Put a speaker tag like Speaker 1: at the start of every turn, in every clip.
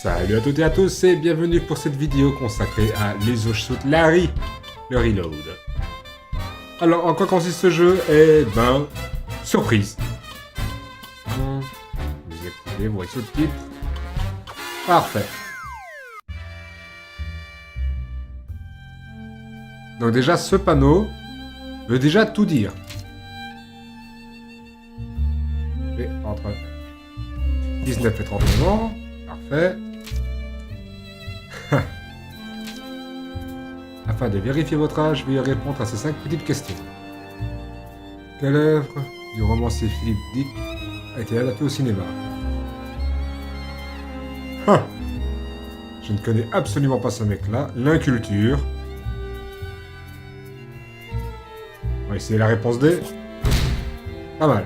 Speaker 1: Salut à toutes et à tous et bienvenue pour cette vidéo consacrée à les shoot Larry, le reload. Alors, en quoi consiste ce jeu? Eh ben, surprise. Vous activez, vous voyez sous-titres. Parfait. Donc déjà, ce panneau veut déjà tout dire. J'ai entre 19 et 39 ans. Parfait. Afin de vérifier votre âge, veuillez répondre à ces 5 petites questions. Quelle œuvre du romancier Philippe Dick a été adaptée au cinéma? Je ne connais absolument pas ce mec-là. L'inculture. On va essayer la réponse D. Pas mal.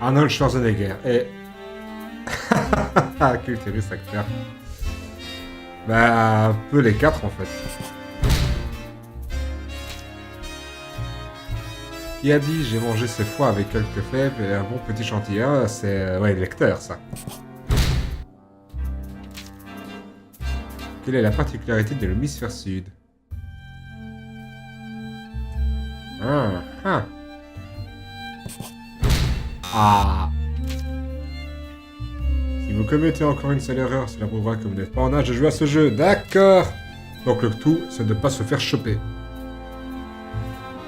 Speaker 1: Arnold Schwarzenegger. Et... culturiste acteur. Bah, un peu les 4 en fait. Qui a dit j'ai mangé ces foies avec quelques fèves et un bon petit chantilly? C'est... ouais, lecteur ça. Quelle est la particularité de l'hémisphère sud? Si vous commettez encore une seule erreur, cela prouvera que vous n'êtes pas en âge de jouer à ce jeu. D'accord. Donc le tout, c'est de ne pas se faire choper.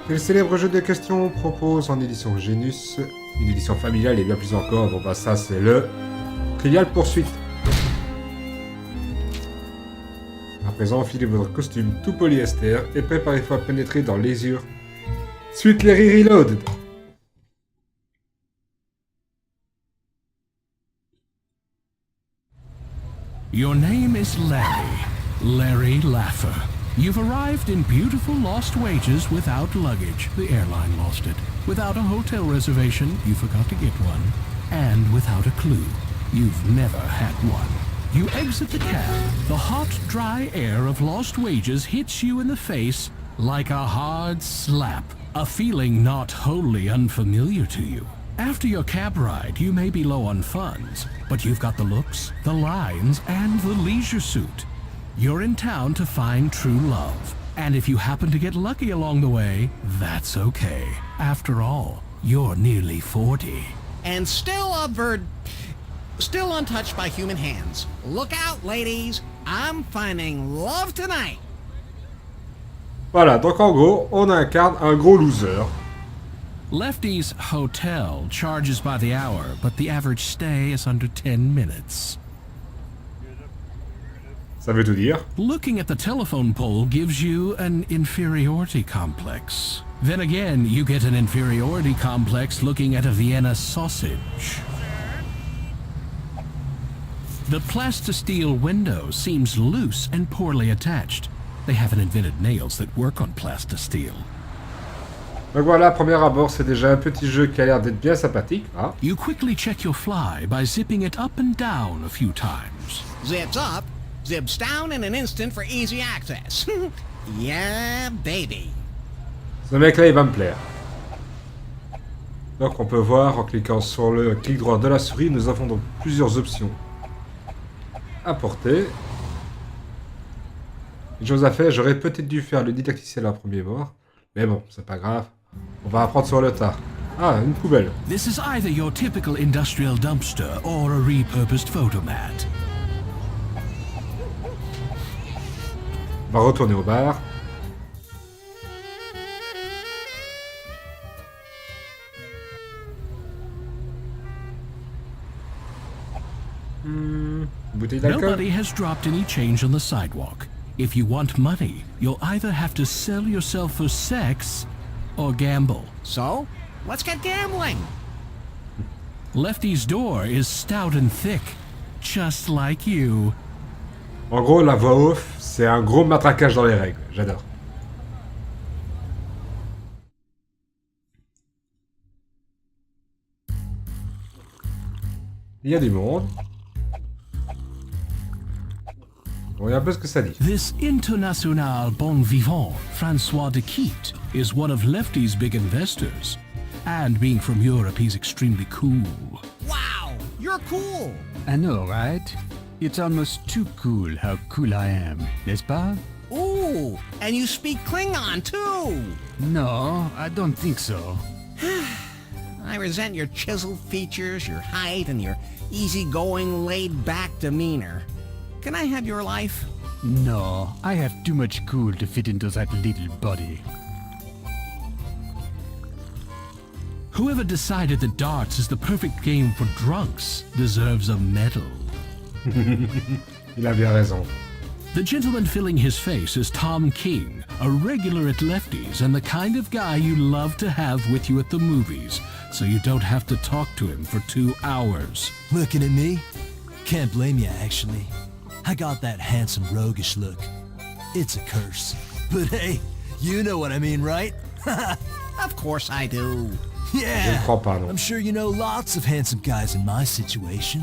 Speaker 1: Quel célèbre jeu de questions propose en édition Genus, une édition familiale et bien plus encore? Bon bah ça c'est le Trivial Poursuite. À présent, enfilez votre costume tout polyester et préparez-vous à pénétrer dans l'ésure. Suite les Reload.
Speaker 2: Your name is Larry Laffer. You've arrived in beautiful Lost Wages without luggage. The airline lost it. Without a hotel reservation, you forgot to get one. And without a clue, you've never had one. You exit the cab. The hot, dry air of Lost Wages hits you in the face like a hard slap. A feeling not wholly unfamiliar to you. After your cab ride, you may be low on funds, but you've got the looks, the lines, and the leisure suit. You're in town to find true love. And if you happen to get lucky along the way, that's okay. After all, you're nearly 40.
Speaker 3: And still still untouched by human hands. Look out, ladies. I'm finding love tonight.
Speaker 1: Voilà, donc en gros, on incarne un gros loser.
Speaker 2: Lefty's hotel charges by the hour, but the average stay is under 10 minutes.
Speaker 1: Ça veut tout dire.
Speaker 2: Looking at the telephone pole gives you an inferiority complex. Then again, you get an inferiority complex looking at a Vienna sausage. The plastisteel window seems loose and poorly attached. They haven't invented nails that work on plastisteel.
Speaker 1: Donc voilà, premier abord, c'est déjà un petit jeu qui a l'air d'être bien sympathique. Hein.
Speaker 2: You quickly check your fly by zipping it up and down a few times.
Speaker 3: Zips up, zips down in an instant for easy access. Yeah, baby.
Speaker 1: Ce mec-là, il va me plaire. Donc on peut voir, en cliquant sur le clic droit de la souris, nous avons donc plusieurs options. Apporter. Une chose à faire, j'aurais peut-être dû faire le didacticiel à premier bord. Mais bon, c'est pas grave. On va apprendre sur le tas. Ah, une poubelle.
Speaker 2: This is either your typical industrial dumpster or a repurposed photomat.
Speaker 1: On va retourner au bar. Bouteille d'alcool.
Speaker 2: Nobody has dropped any change on the sidewalk. If you want money, you'll either have to sell yourself for sex or gamble.
Speaker 3: So, let's get gambling.
Speaker 2: Lefty's door is stout and thick, just like you.
Speaker 1: En gros, la voix off, c'est un gros matraquage dans les règles. J'adore. Il y a du monde. On regarde un peu ce que ça dit.
Speaker 2: This international bon vivant, Francois de Quitte, is one of Lefty's big investors. And being from Europe, he's extremely cool.
Speaker 3: Wow, you're cool.
Speaker 4: I know, right? It's almost too cool how cool I am, n'est-ce pas?
Speaker 3: Ooh, and you speak Klingon too.
Speaker 4: No, I don't think so.
Speaker 3: I resent your chiseled features, your height, and your easygoing, laid-back demeanor. Can I have your life?
Speaker 4: No, I have too much cool to fit into that little body.
Speaker 2: Whoever decided that darts is the perfect game for drunks deserves a medal.
Speaker 1: Il a bien raison.
Speaker 2: The gentleman filling his face is Tom King, a regular at Lefty's and the kind of guy you love to have with you at the movies, so you don't have to talk to him for 2 hours.
Speaker 5: Looking at me? Can't blame you, actually. I got that handsome roguish look. It's a curse. But hey, you know what I mean, right?
Speaker 3: Of course I do.
Speaker 1: Je ne
Speaker 5: Yeah!
Speaker 1: crois pas, non.
Speaker 5: I'm sure you know lots of handsome guys in my situation.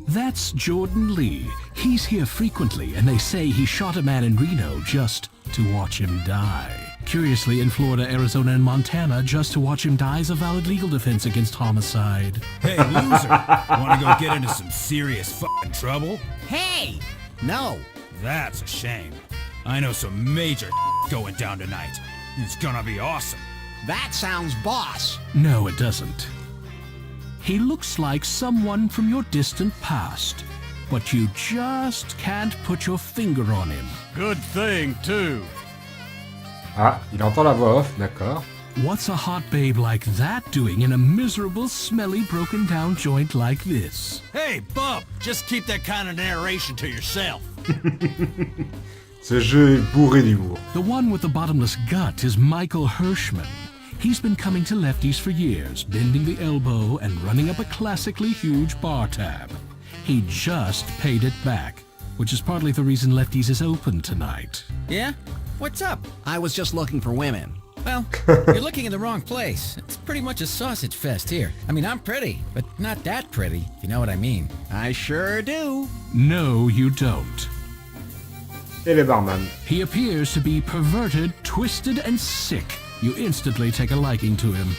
Speaker 2: That's Jordan Lee. He's here frequently, and they say he shot a man in Reno just to watch him die. Curiously, in Florida, Arizona, and Montana, just to watch him die is a valid legal defense against homicide.
Speaker 6: Hey, loser! Want to go get into some serious fucking trouble?
Speaker 3: Hey! No.
Speaker 6: That's a shame. I know some major going down tonight. It's gonna be awesome.
Speaker 3: That sounds boss.
Speaker 2: No, it doesn't. He looks like someone from your distant past, but you just can't put your finger on him.
Speaker 4: Good thing, too.
Speaker 1: Ah, il entend la voix off, d'accord.
Speaker 2: What's a hot babe like that doing in a miserable, smelly, broken-down joint like this?
Speaker 6: Hey, bub! Just keep that kind of narration to yourself.
Speaker 1: Ce jeu est bourré d'humour.
Speaker 2: The one with the bottomless gut is Michael Hirschman. He's been coming to Lefty's for years, bending the elbow and running up a classically huge bar tab. He just paid it back, which is partly the reason Lefty's is open tonight.
Speaker 7: Yeah? What's up?
Speaker 3: I was just looking for women.
Speaker 7: Well, you're looking in the wrong place. It's pretty much a sausage fest here. I mean, I'm pretty, but not that pretty, if you know what I mean.
Speaker 3: I sure do.
Speaker 2: No, you don't.
Speaker 1: Et les barman.
Speaker 2: He appears to be perverted, twisted, and sick. You instantly take a liking to him.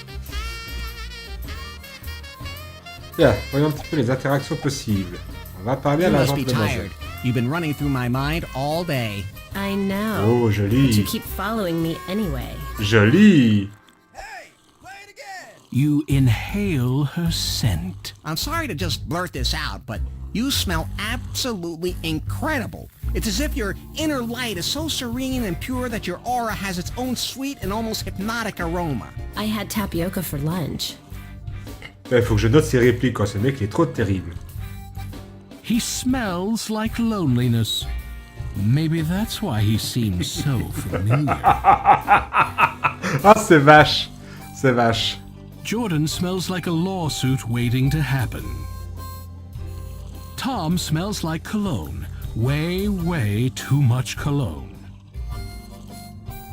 Speaker 1: Bien, voyons un petit peu les interactions possibles. On va parler à
Speaker 3: You must
Speaker 1: l'agent
Speaker 3: be
Speaker 1: de manger.
Speaker 3: tired. You've been running through my mind all day.
Speaker 8: I know.
Speaker 1: Oh,
Speaker 8: But you
Speaker 1: joli.
Speaker 8: keep following me anyway.
Speaker 1: Joli.
Speaker 2: You inhale her scent.
Speaker 3: I'm sorry to just blurt this out, but you smell absolutely incredible. It's as if your inner light is so serene and pure that your aura has its own sweet and almost hypnotic aroma.
Speaker 8: I had tapioca for lunch.
Speaker 1: Il faut que je note ces répliques, quoi. Ce mec, il est trop terrible.
Speaker 2: He smells like loneliness. Maybe that's why he seems so familiar.
Speaker 1: Ah, c'est vache. C'est vache.
Speaker 2: Jordan smells like a lawsuit waiting to happen. Tom smells like cologne. Way, way too much cologne.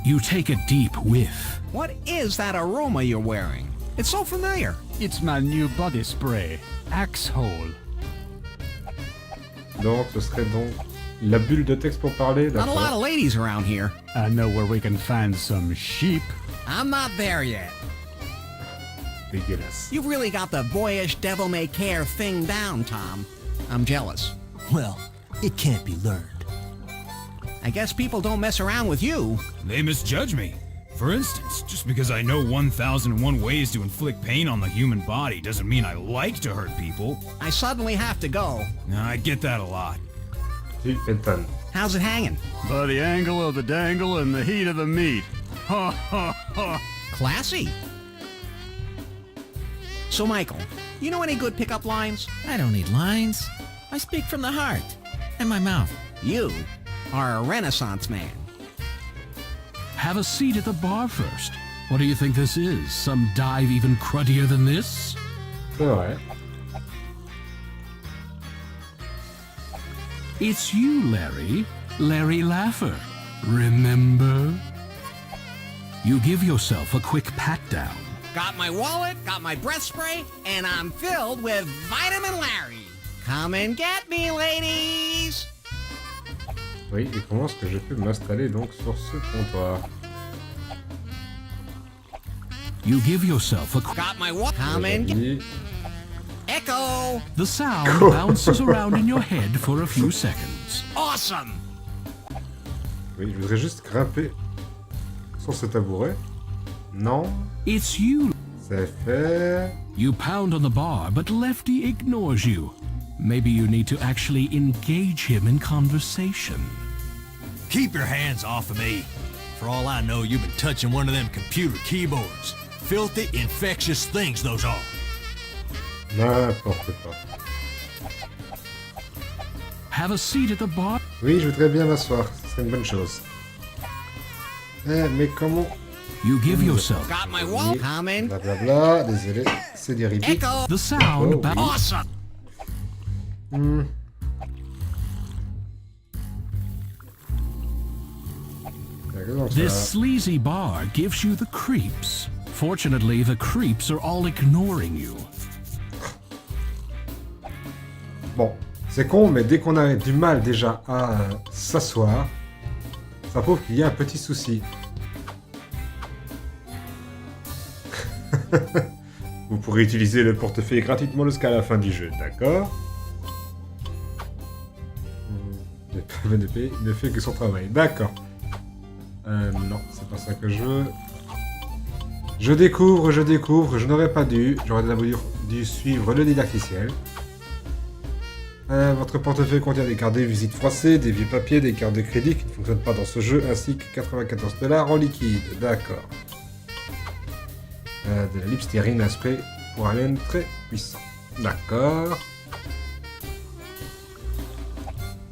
Speaker 2: You take a deep whiff.
Speaker 3: What is that aroma you're wearing? It's so familiar.
Speaker 4: It's my new body spray, Axe Hole.
Speaker 1: Donc, ce serait donc la bulle de texte pour parler.
Speaker 3: Not a lot
Speaker 1: D'accord.
Speaker 3: of ladies around here.
Speaker 4: I know where we can find some sheep.
Speaker 3: I'm not there yet.
Speaker 1: Dégueulasse.
Speaker 3: You've really got the boyish devil-may-care thing down, Tom. I'm jealous.
Speaker 5: Well, it can't be learned.
Speaker 3: I guess people don't mess around with you.
Speaker 6: They misjudge me. For instance, just because I know 1001 ways to inflict pain on the human body doesn't mean I like to hurt people.
Speaker 3: I suddenly have to go.
Speaker 6: I get that a lot.
Speaker 1: Tu m'étonnes.
Speaker 3: How's it hanging?
Speaker 4: By the angle of the dangle and the heat of the meat. Ha ha ha.
Speaker 3: Classy. So, Michael, you know any good pickup lines?
Speaker 7: I don't need lines. I speak from the heart and my mouth.
Speaker 3: You are a Renaissance man.
Speaker 2: Have a seat at the bar first. What do you think this is? Some dive even cruddier than this?
Speaker 1: C'est vrai.
Speaker 2: It's you, Larry. Larry Laffer. Remember? You give yourself a quick pat-down.
Speaker 3: Got my wallet, got my breath spray, and I'm filled with Vitamin Larry. Come and get me, ladies!
Speaker 1: Oui, et comment est-ce que je peux m'installer donc sur ce comptoir?
Speaker 2: You give yourself a...
Speaker 3: Got my what? Come and get...
Speaker 1: Aujourd'hui.
Speaker 3: Echo!
Speaker 2: The sound bounces around in your head for a few seconds.
Speaker 3: Awesome!
Speaker 1: Oui, je voudrais juste grimper sur ce tabouret. Non,
Speaker 2: It's you.
Speaker 1: c'est fait.
Speaker 2: You pound on the bar, but Lefty ignores you. Maybe you need to actually engage him in conversation.
Speaker 5: Keep your hands off of me. For all I know, you've been touching one of them computer keyboards. Filthy, infectious things those are.
Speaker 1: N'importe quoi.
Speaker 2: Have a seat at the bar.
Speaker 1: Oui, je voudrais bien m'asseoir, ce serait une bonne chose. Mais comment?
Speaker 2: You give yourself.
Speaker 3: Got my what? Come and...
Speaker 1: Blablabla, désolé, c'est des répits.
Speaker 3: Echo!
Speaker 2: The sound
Speaker 1: Oh,
Speaker 2: bounces.
Speaker 3: Awesome!
Speaker 1: Donc,
Speaker 2: This
Speaker 1: ça-
Speaker 2: sleazy bar gives you the creeps. Fortunately, the creeps are all ignoring you.
Speaker 1: Bon, c'est con, mais dès qu'on a du mal déjà à s'asseoir, ça prouve qu'il y a un petit souci. Vous pourrez utiliser le portefeuille gratuitement jusqu'à la fin du jeu, d'accord? PvP ne fait que son travail, d'accord. Non, c'est pas ça que je veux. Je découvre, je n'aurais pas dû. J'aurais d'abord dû suivre le didacticiel. Votre portefeuille contient des cartes de visite froissées, des vieux papiers, des cartes de crédit qui ne fonctionnent pas dans ce jeu, ainsi que 94 $ en liquide. D'accord. De la lipstérine, un spray pour haleine très puissant. D'accord.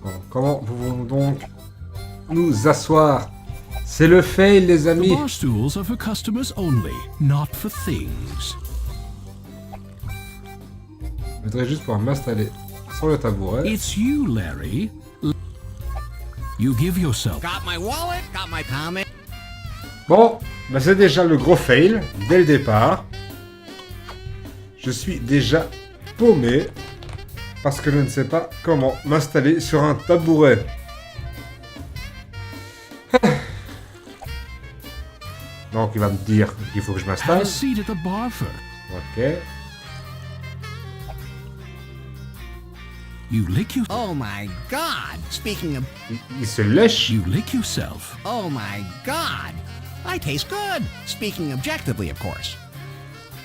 Speaker 1: Bon, comment pouvons-nous donc nous asseoir? C'est le fail, les
Speaker 2: The
Speaker 1: amis.
Speaker 2: bar stools are for customers only, not for things.
Speaker 1: Je voudrais juste pouvoir m'installer sur le tabouret.
Speaker 2: It's you, Larry. You give yourself.
Speaker 3: Got my wallet, got my comment.
Speaker 1: Bon, bah c'est déjà le gros fail, dès le départ. Je suis déjà paumé, parce que je ne sais pas comment m'installer sur un tabouret. Donc il va me dire qu'il faut que je
Speaker 2: Have
Speaker 1: m'installe.
Speaker 2: a seat at the bar first.
Speaker 1: Ok.
Speaker 2: You lick you.
Speaker 3: Oh my god! Speaking of...
Speaker 1: Il se lèche.
Speaker 2: You lick yourself.
Speaker 3: Oh my god! I taste good! Speaking objectively, of course.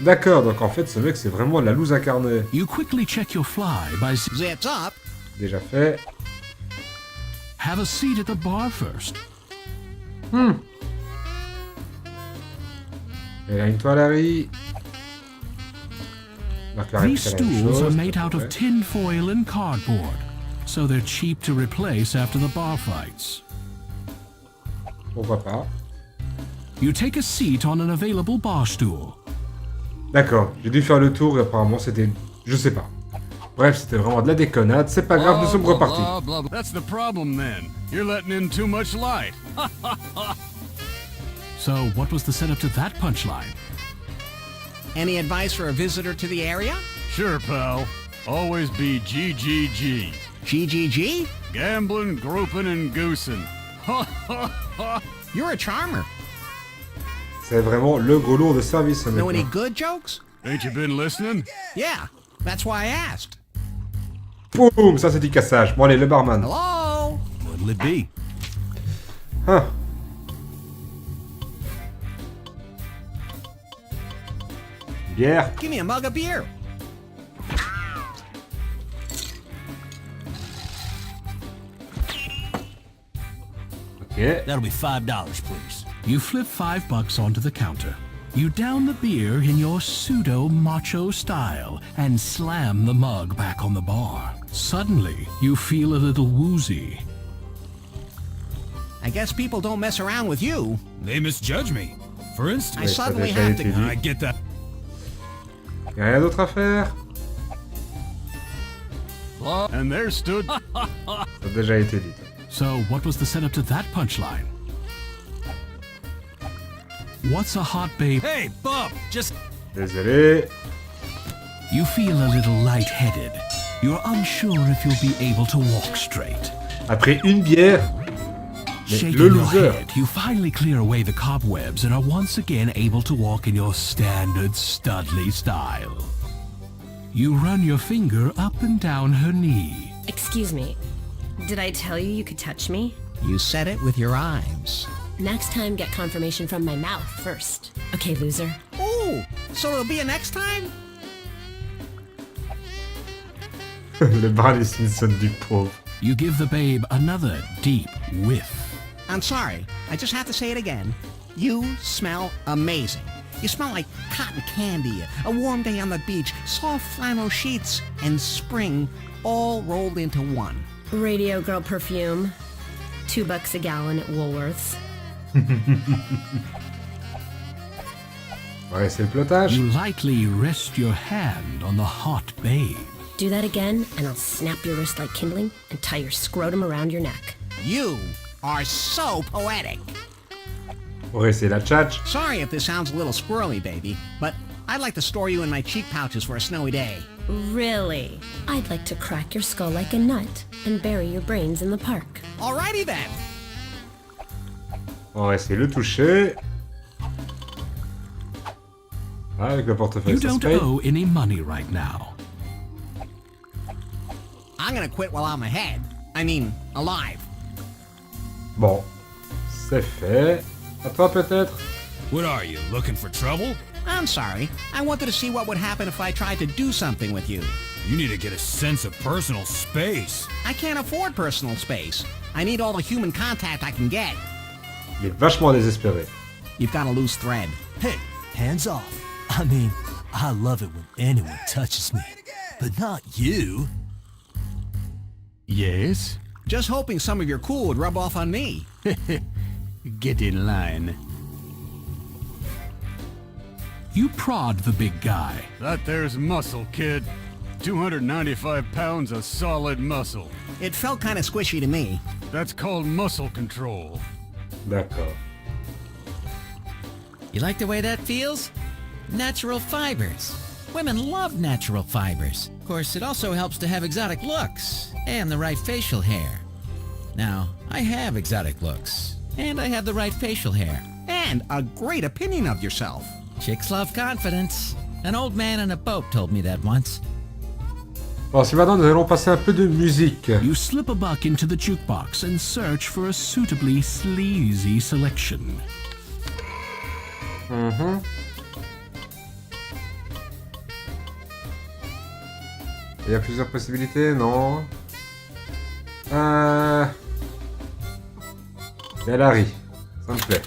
Speaker 1: D'accord, donc en fait ce mec c'est vraiment la loose incarnée.
Speaker 2: You quickly check your fly by
Speaker 3: Zits up.
Speaker 1: Déjà fait.
Speaker 2: have a seat at the bar first.
Speaker 1: Et là une toile à riz. Donc, la
Speaker 2: These
Speaker 1: c'est la même
Speaker 2: stools are
Speaker 1: chose,
Speaker 2: made out of
Speaker 1: ouais.
Speaker 2: tin foil and cardboard, so they're cheap to replace after the bar fights.
Speaker 1: Pourquoi pas.
Speaker 2: You take a seat on an available bar stool.
Speaker 1: D'accord, j'ai dû faire le tour et apparemment c'était... Je sais pas. Bref, c'était vraiment de la déconnade, c'est pas grave, nous sommes repartis.
Speaker 4: That's the problem then. You're letting in too much light.
Speaker 2: So, what was the setup to that punchline?
Speaker 3: Any advice for a visitor to the area?
Speaker 4: Sure, pal. Always be GGG.
Speaker 3: GGG?
Speaker 4: Gambling, groping, and goosing.
Speaker 3: You're a charmer.
Speaker 1: C'est vraiment le gros lourd de service, ce
Speaker 3: Know any
Speaker 1: mec.
Speaker 3: good jokes?
Speaker 4: Ain't you been listening?
Speaker 3: Yeah, that's why I asked.
Speaker 1: Boum, ça c'est du cassage. Bon allez, le barman.
Speaker 3: Hello?
Speaker 5: What'll it be?
Speaker 1: Hein. Bière.
Speaker 3: Give me a mug of beer.
Speaker 1: Ok.
Speaker 5: That'll be $5, please.
Speaker 2: You flip $5 onto the counter. You down the beer in your pseudo-macho style and slam the mug back on the bar. Suddenly, you feel a little woozy.
Speaker 3: I guess people don't mess around with you.
Speaker 6: They misjudge me. For instance,
Speaker 3: I suddenly
Speaker 1: déjà
Speaker 3: have
Speaker 1: été
Speaker 3: to...
Speaker 1: dit.
Speaker 6: I get that.
Speaker 1: Y'a rien d'autre à faire.
Speaker 4: And there stood...
Speaker 1: Ça a déjà été dit.
Speaker 2: So, what was the setup to that punchline? What's a hot babe?
Speaker 5: Hey, Bub, just...
Speaker 1: Désolé.
Speaker 2: You feel a little lightheaded. You're unsure if you'll be able to walk straight.
Speaker 1: Après une bière, mais
Speaker 2: Shaking
Speaker 1: le
Speaker 2: your
Speaker 1: loser.
Speaker 2: head, you finally clear away the cobwebs and are once again able to walk in your standard Studley style. You run your finger up and down her knee.
Speaker 8: Excuse me. Did I tell you could touch me?
Speaker 3: You said it with your eyes.
Speaker 8: Next time, get confirmation from my mouth first. Okay, loser.
Speaker 3: Ooh, so there'll be a next time?
Speaker 1: Le Barney Simpson du pauvre.
Speaker 2: You give the babe another deep whiff.
Speaker 3: I'm sorry, I just have to say it again. You smell amazing. You smell like cotton candy, a warm day on the beach, soft flannel sheets, and spring all rolled into one.
Speaker 8: Radio girl perfume. $2 a gallon at Woolworths.
Speaker 1: Ouais, c'est le plotage.
Speaker 2: You lightly rest your hand on the hot babe.
Speaker 8: Do that again, and I'll snap your wrist like kindling and tie your scrotum around your neck.
Speaker 3: You are so poetic.
Speaker 1: On va essayer la tchatch.
Speaker 3: Sorry if this sounds a little squirrely, baby, but I'd like to store you in my cheek pouches for a snowy day.
Speaker 8: Really? I'd like to crack your skull like a nut and bury your brains in the park.
Speaker 3: Alrighty then.
Speaker 1: On va essayer le toucher. Ah, avec le portefeuille,
Speaker 2: You
Speaker 1: ça se
Speaker 2: don't
Speaker 1: paye.
Speaker 2: owe any money right now.
Speaker 3: I'm gonna quit while I'm ahead. I mean, alive.
Speaker 1: Bon, c'est fait. À toi peut-être.
Speaker 6: What are you, looking for trouble?
Speaker 3: I'm sorry. I wanted to see what would happen if I tried to do something with you.
Speaker 6: You need to get a sense of personal space.
Speaker 3: I can't afford personal space. I need all the human contact I can get.
Speaker 1: Il est vachement désespéré.
Speaker 3: You've got a loose thread.
Speaker 5: Hey, hands off. I mean, I love it when anyone touches me. But not you.
Speaker 4: Yes?
Speaker 3: Just hoping some of your cool would rub off on me.
Speaker 4: Get in line.
Speaker 2: You prod the big guy.
Speaker 4: That there's muscle, kid. 295 pounds of solid muscle.
Speaker 3: It felt kind of squishy to me.
Speaker 4: That's called muscle control.
Speaker 1: D'accord.
Speaker 7: You like the way that feels? Natural fibers. Women love natural fibers. Of course, it also helps to have exotic looks and the right facial hair. Now, I have exotic looks, and I have the right facial hair.
Speaker 3: And a great opinion of yourself.
Speaker 7: Chicks love confidence. An old man in a boat told me that once.
Speaker 1: Bon, si maintenant nous allons passer un peu de musique.
Speaker 2: You slip a buck into the jukebox and search for a suitably sleazy selection.
Speaker 1: Il y a plusieurs possibilités, non? Il y a Larry. Ça me plaît.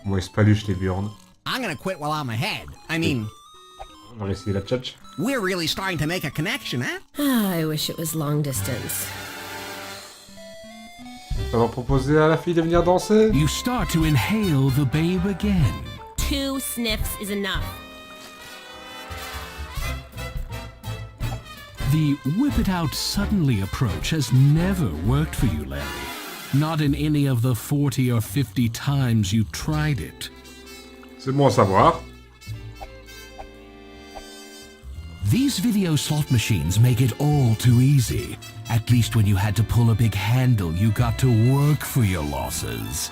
Speaker 1: Moi, je paluche les burnes.
Speaker 3: I'm gonna quit while I'm ahead. I mean,
Speaker 1: On va essayer la tchatch.
Speaker 3: we're really starting to make a connection, huh?
Speaker 8: Ah, I wish it was long distance.
Speaker 1: Ça va proposer à la fille de venir danser?
Speaker 2: You start to inhale the babe again.
Speaker 8: 2 sniffs is enough.
Speaker 2: The whip it out suddenly approach has never worked for you, Larry. Not in any of the 40 or 50 times you tried it.
Speaker 1: C'est bon à savoir.
Speaker 2: These video slot machines make it all too easy. At least when you had to pull a big handle, you got to work for your losses.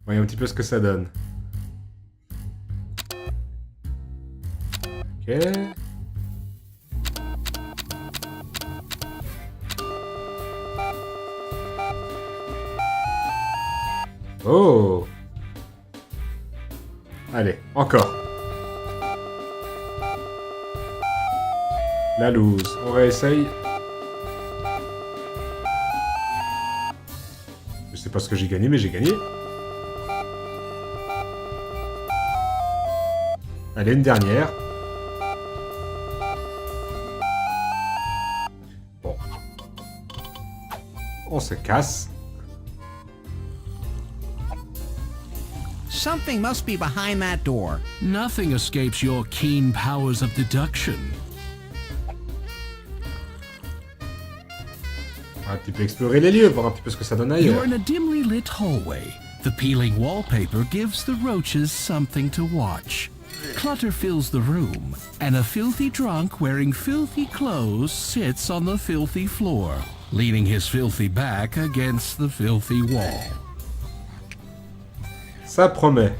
Speaker 1: Voyons un petit peu ce que ça donne. Ok. Oh! Allez, encore. La loose. On réessaye. Je sais pas ce que j'ai gagné, mais j'ai gagné. Allez, une dernière. Bon. On se casse.
Speaker 3: Something must be behind that door.
Speaker 2: Nothing escapes your keen powers of deduction.
Speaker 1: On va un petit peu explorer les lieux, voir un petit peu ce que ça donne
Speaker 2: You're
Speaker 1: ailleurs.
Speaker 2: in a dimly lit hallway. The peeling wallpaper gives the roaches something to watch. Clutter fills the room, and a filthy drunk wearing filthy clothes sits on the filthy floor, leaning his filthy back against the filthy wall.
Speaker 1: Ça promet.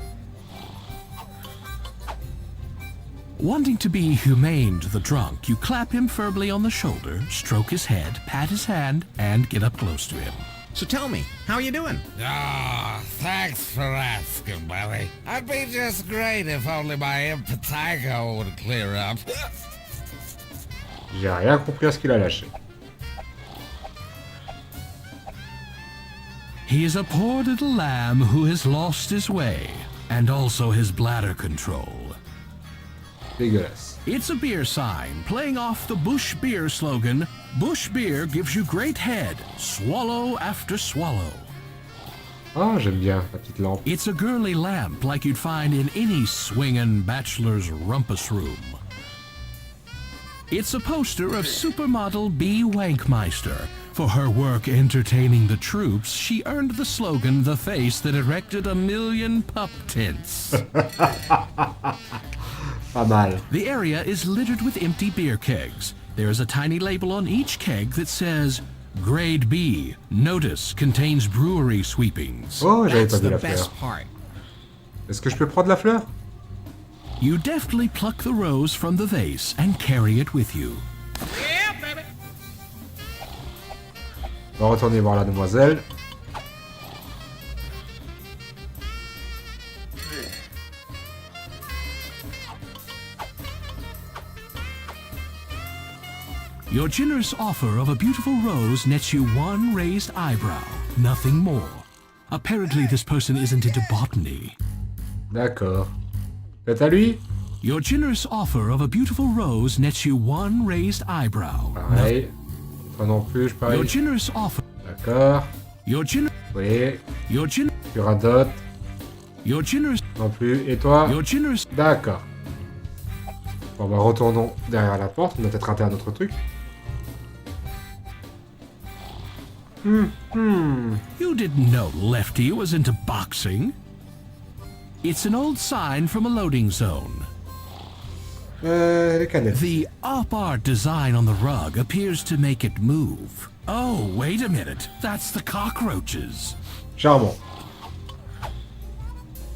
Speaker 2: Wanting to be humane to the drunk, you clap him firmly on the shoulder, stroke his head, pat his hand, and get up close to him.
Speaker 3: So tell me, how are you doing?
Speaker 9: Ah, thanks for asking, buddy. I'd be just great if only my impetigo would clear up.
Speaker 1: J'ai rien compris à ce qu'il a lâché.
Speaker 2: He is a poor little lamb who has lost his way, and also his bladder control.
Speaker 1: Dégueulasse.
Speaker 2: It's a beer sign, playing off the Bush Beer slogan, Bush Beer gives you great head, swallow after swallow.
Speaker 1: Ah, j'aime bien la petite lampe.
Speaker 2: It's a girly lamp like you'd find in any swingin' bachelor's rumpus room. It's a poster of supermodel B. Wankmeister. For her work entertaining the troops, she earned the slogan, the face that erected 1,000,000 pup tents.
Speaker 1: Pas mal.
Speaker 2: The area is littered with empty beer kegs. There is a tiny label on each keg that says, Grade B, notice, contains brewery sweepings.
Speaker 1: Oh, j'avais
Speaker 3: That's
Speaker 1: pas vu
Speaker 3: the
Speaker 1: la
Speaker 3: best
Speaker 1: fleur.
Speaker 3: part.
Speaker 1: Est-ce que je peux prendre la fleur?
Speaker 2: You deftly pluck the rose from the vase and carry it with you.
Speaker 1: On va retourner voir la demoiselle.
Speaker 2: Your generous offer of a beautiful rose nets you one raised eyebrow, nothing more. Apparently this person isn't into botany.
Speaker 1: D'accord. C'est à lui?
Speaker 2: Your generous offer of a beautiful rose nets you one raised eyebrow.
Speaker 1: Pareil. Toi non plus, je
Speaker 2: Your
Speaker 1: parie.
Speaker 2: generous offer.
Speaker 1: D'accord.
Speaker 2: Your gen.
Speaker 1: Oui.
Speaker 2: Your gen.
Speaker 1: Tu radotes.
Speaker 2: Your generous.
Speaker 1: Non plus. Et toi?
Speaker 2: Your generous.
Speaker 1: D'accord. Bon, bah retournons derrière la porte. On a peut-être raté un autre truc.
Speaker 2: You didn't know Lefty was into boxing. It's an old sign from a loading zone.
Speaker 1: Les canettes.
Speaker 2: The op-art design on the rug appears to make it move. Oh, wait a minute. That's the cockroaches.
Speaker 1: Charmant.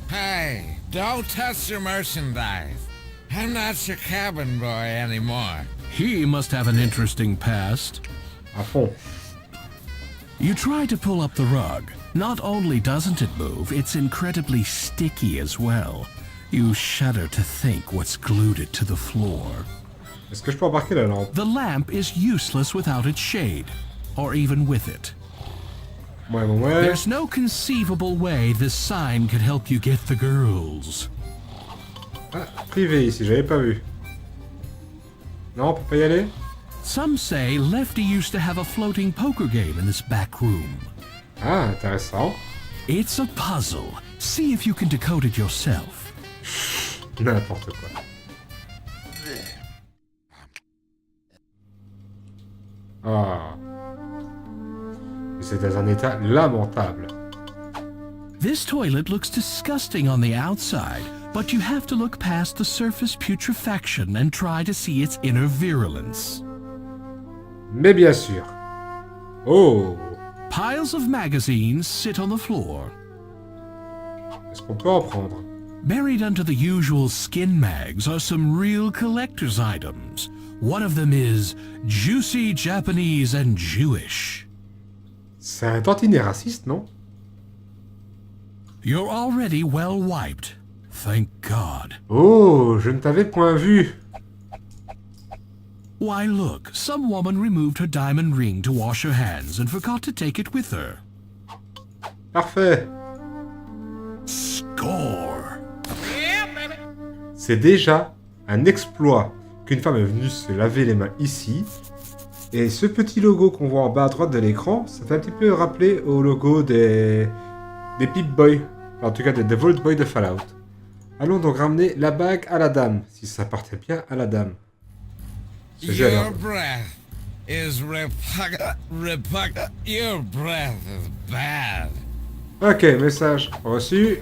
Speaker 9: Hey, don't touch your merchandise. I'm not your cabin boy anymore.
Speaker 2: He must have an interesting past.
Speaker 1: À fond.
Speaker 2: You try to pull up the rug. Not only doesn't it move, it's incredibly sticky as well. You shudder to think what's glued it to the floor.
Speaker 1: Est-ce que je peux embarquer la lampe?
Speaker 2: The lamp is useless without its shade, or even with it.
Speaker 1: Ouais, bon, ouais.
Speaker 2: There's no conceivable way this sign could help you get the girls.
Speaker 1: Ah, privé ici, j'avais pas vu. Non, on peut pas y aller?
Speaker 2: Some say Lefty used to have a floating poker game in this back room.
Speaker 1: Ah, intéressant.
Speaker 2: It's a puzzle. See if you can decode it yourself.
Speaker 1: N'importe quoi. Ah. C'est dans un état lamentable.
Speaker 2: This toilet looks disgusting on the outside, but you have to look past the surface putrefaction and try to see its inner virulence.
Speaker 1: Mais bien sûr. Oh.
Speaker 2: Piles of magazines sit on the floor.
Speaker 1: Est-ce qu'on peut en prendre?
Speaker 2: Buried under the usual skin mags are some real collector's items. One of them is juicy Japanese and Jewish.
Speaker 1: C'est un tantinet raciste, non?
Speaker 2: You're already well wiped. Thank God.
Speaker 1: Oh, je ne t'avais point vu.
Speaker 2: Why look, some woman removed her diamond ring to wash her hands and forgot to take it with her.
Speaker 1: Parfait.
Speaker 2: Score!
Speaker 1: C'est déjà un exploit qu'une femme est venue se laver les mains ici. Et ce petit logo qu'on voit en bas à droite de l'écran, ça fait un petit peu rappeler au logo des Pip-Boy. En tout cas des Vault Boy de Fallout. Allons donc ramener la bague à la dame, si ça partait bien à la dame. Ce jeu,
Speaker 9: Your
Speaker 1: alors.
Speaker 9: breath is your breath is bad.
Speaker 1: Ok, message reçu.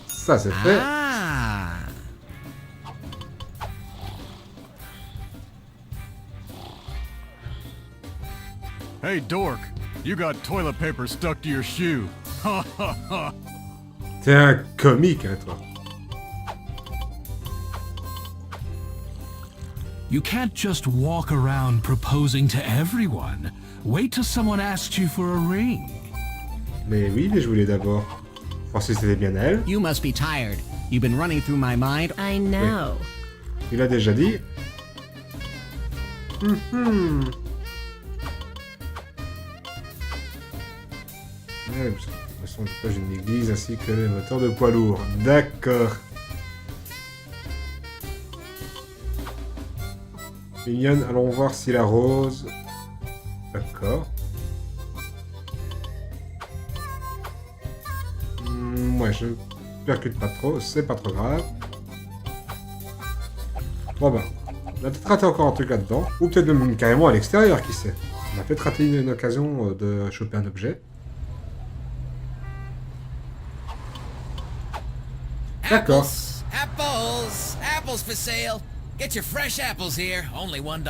Speaker 1: Ça c'est fait.
Speaker 3: Ah.
Speaker 4: Hey, dork. You got toilet paper stuck to your shoe. Ha ha ha.
Speaker 1: T'es un comique, hein, toi.
Speaker 2: You can't just walk around proposing to everyone. Wait till someone asks you for a ring.
Speaker 1: Mais oui, mais je voulais d'abord voir si c'était bien elle.
Speaker 3: You must be tired. You've been running through my mind.
Speaker 8: I know.
Speaker 1: Il a déjà dit. Ouais, le son de page d'une église ainsi que les moteurs de poids lourds. D'accord. Mignonne, allons voir si la rose... D'accord. Ouais, je ne percute pas trop, c'est pas trop grave. Bon bah, on a peut-être raté encore un truc là-dedans. Ou peut-être même carrément à l'extérieur, qui sait. On a peut-être raté une occasion de choper un objet. D'accord.
Speaker 7: Apples! Apples for sale! Get your fresh apples here, only $1.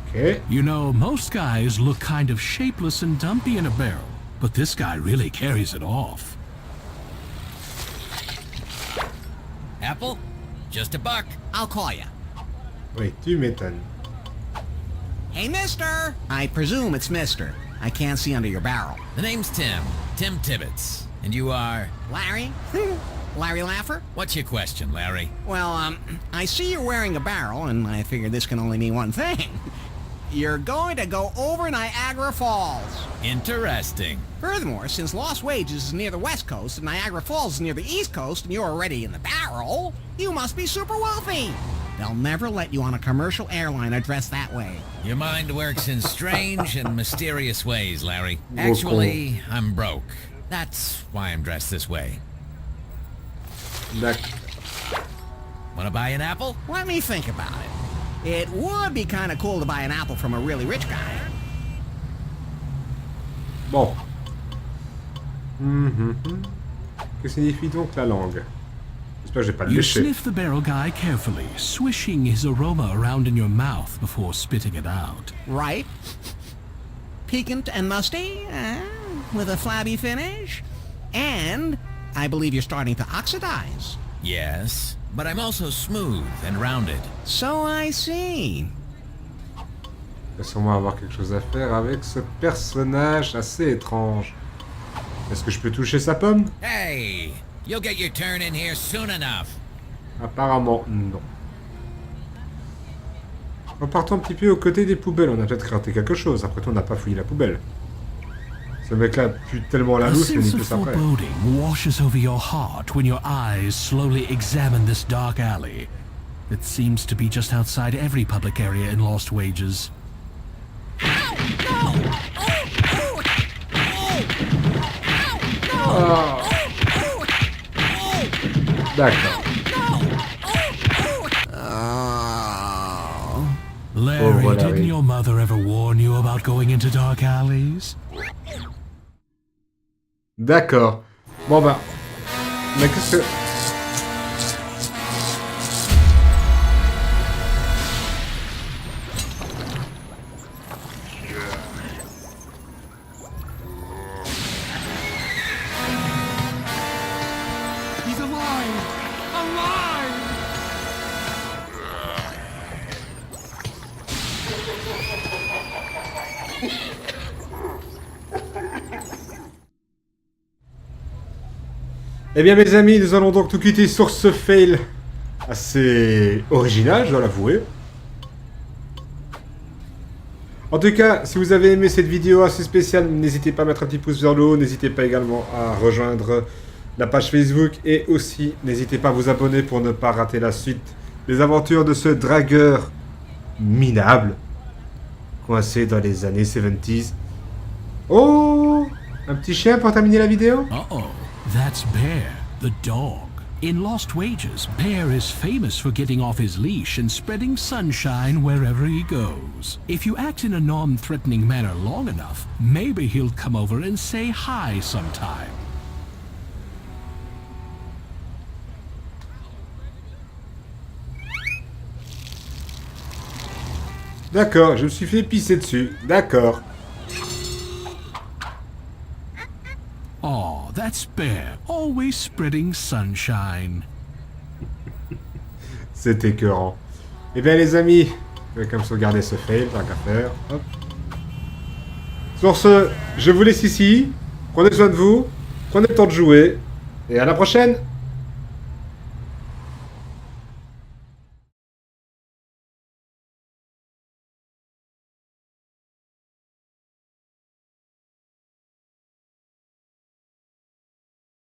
Speaker 1: Ok.
Speaker 2: You know, most guys look kind of shapeless and dumpy in a barrel, but this guy really carries it off.
Speaker 7: Apple? Just $1.
Speaker 3: I'll call you.
Speaker 1: Oui, tu m'étonnes.
Speaker 3: Hey, mister! I presume it's mister. I can't see under your barrel.
Speaker 7: The name's Tim. Tim Tibbetts. And you are...
Speaker 3: Larry? Larry Laffer?
Speaker 7: What's your question, Larry?
Speaker 3: Well, I see you're wearing a barrel, and I figure this can only mean one thing. You're going to go over Niagara Falls.
Speaker 7: Interesting.
Speaker 3: Furthermore, since Lost Wages is near the West Coast and Niagara Falls is near the East Coast and you're already in the barrel, you must be super wealthy. They'll never let you on a commercial airliner dressed that way.
Speaker 7: Your mind works in strange and mysterious ways, Larry. Actually, I'm broke. That's why I'm dressed this way.
Speaker 1: D'accord.
Speaker 7: Wanna buy an apple?
Speaker 3: Let me think about it. It would be kind of cool to buy an apple from a really rich guy.
Speaker 1: Bon. Que signifie donc la langue? J'espère que j'ai pas le
Speaker 2: You
Speaker 1: léché.
Speaker 2: sniff the barrel guy carefully, swishing his aroma around in your mouth before spitting it out.
Speaker 3: Right? Piquant and musty, with a flabby finish. And I believe you're starting to oxidize.
Speaker 7: Yes, but I'm also smooth and rounded.
Speaker 3: So I see.
Speaker 1: Il va sûrement avoir quelque chose à faire avec ce personnage assez étrange. Est-ce que je peux toucher sa pomme?
Speaker 7: Hey, you'll get your turn in here soon enough.
Speaker 1: Apparemment, non. Repartons un petit peu aux côtés des poubelles. On a peut-être raté quelque chose. Après tout, on n'a pas fouillé la poubelle. Ce mec-là pue tellement la
Speaker 2: A
Speaker 1: louche qu'il
Speaker 2: sense
Speaker 1: n'y
Speaker 2: of
Speaker 1: peut après.
Speaker 2: foreboding washes over your heart when your eyes slowly examine this dark alley that seems to be just outside every public area in Lost Wages.
Speaker 1: D'accord.
Speaker 2: Larry,
Speaker 1: Larry.
Speaker 2: didn't your mother ever warn you about going into dark alleys?
Speaker 1: D'accord. Bon bah. Mais qu'est-ce que...
Speaker 4: He's alive! Alive!
Speaker 1: Eh bien mes amis, nous allons donc tout quitter sur ce fail assez original, je dois l'avouer. En tout cas, si vous avez aimé cette vidéo assez spéciale, n'hésitez pas à mettre un petit pouce vers le haut, n'hésitez pas également à rejoindre la page Facebook et aussi n'hésitez pas à vous abonner pour ne pas rater la suite des aventures de ce dragueur minable coincé dans les années 70s. Oh, un petit chien pour terminer la vidéo?
Speaker 2: Uh-oh, that's Bear, the dog. In Lost Wages, Bear is famous for getting off his leash and spreading sunshine wherever he goes. If you act in a non-threatening manner long enough, maybe he'll come over and say hi sometime.
Speaker 1: D'accord, je me suis fait pisser dessus. D'accord.
Speaker 2: Oh, that's Bear, always spreading sunshine.
Speaker 1: C'est écœurant. Eh bien les amis, je vais quand même sauvegarder ce fail, tant qu'à faire. Hop. Sur ce, je vous laisse ici. Prenez soin de vous, prenez le temps de jouer, et à la prochaine!